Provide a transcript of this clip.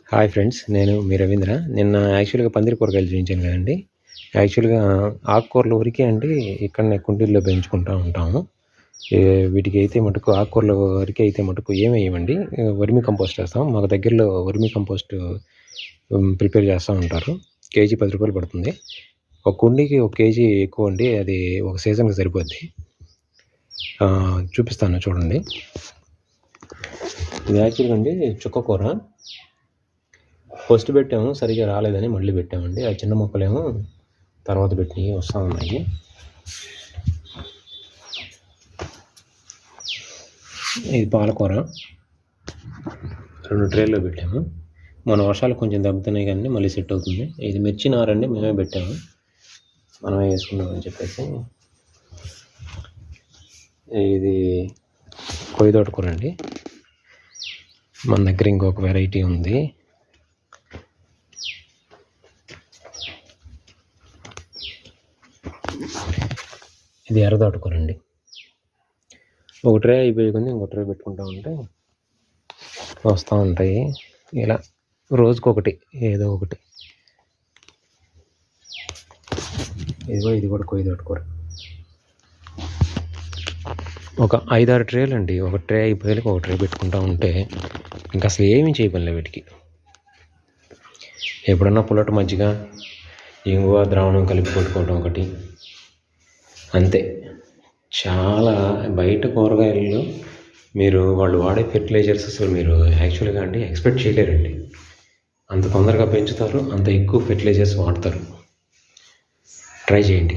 Hi friends, నేను మీ రవీంద్ర. నిన్న యాక్చువల్‌గా పందిరి కూరగాయలు చూయించాను కదండీ! యాక్చువల్‌గా ఆకుకూరలు వరకే అండి ఇక్కడనే కుండీల్లో పెంచుకుంటా ఉంటాము. వీటికైతే మటుకు ఆకుకూరల వరకే అయితే మటుకు ఏమెయ్యమండి. వర్మి కంపోస్ట్ ఏస్తాం. మాకు దగ్గరలో వర్మి కంపోస్ట్ ప్రిపేర్ చేస్తా ఉంటారు. కేజీ రూ. 10 పడుతుంది. ఒక కుండీకి ఒక కేజీ ఎక్కువండి. అది ఒక సీజన్‌కి సరిపోద్ది. చూపిస్తాను చూడండి. ఇది యాక్చువల్‌గా అండి చుక్కకూర. ఫస్ట్ పెట్టాము, సరిగ్గా రాలేదని మళ్ళీ పెట్టామండి. ఆ చిన్న మొక్కలేమో తర్వాత పెట్టినవి వస్తూ ఉన్నాయి. ఇది పాలకూర 2 ట్రేల్లో పెట్టాము. మన వర్షాలు కొంచెం దెబ్బతున్నాయి కానీ మళ్ళీ సెట్ అవుతుంది. ఇది మిర్చి నారండి, మేమే పెట్టాము, మనమే వేసుకున్నామని చెప్పేసి. ఇది కొయ్య కూర అండి. మన దగ్గర ఇంకొక వెరైటీ ఉంది. ఇది ఎర్రదోటకూర అండి. ఒక ట్రే అయిపోయి కొంది ఇంకో ట్రే పెట్టుకుంటూ ఉంటే వస్తూ ఉంటాయి. ఇలా రోజుకొకటి ఏదో ఒకటి. ఇది కూడా కొయ్యదోటకూర. ఒక 5-6 ట్రేలు అండి. ఒక ట్రే అయిపోయాక ఒక ట్రే పెట్టుకుంటూ ఉంటే ఇంకా అసలు ఏమీ చేయబడలే వీటికి. ఎప్పుడన్నా పుల్లటి మజ్జిగ, ఇంగువ ద్రావణం కలిపి కొట్టుకోవడం ఒకటి అంతే. చాలా బయట కూరగాయల్లో వాళ్ళు వాడే ఫెర్టిలైజర్స్ అసలు మీరు యాక్చువల్గా అండి ఎక్స్పెక్ట్ చేయలేరండి. అంత తొందరగా పెంచుతారు, అంత ఎక్కువ ఫెర్టిలైజర్స్ వాడతారు. ట్రై చేయండి.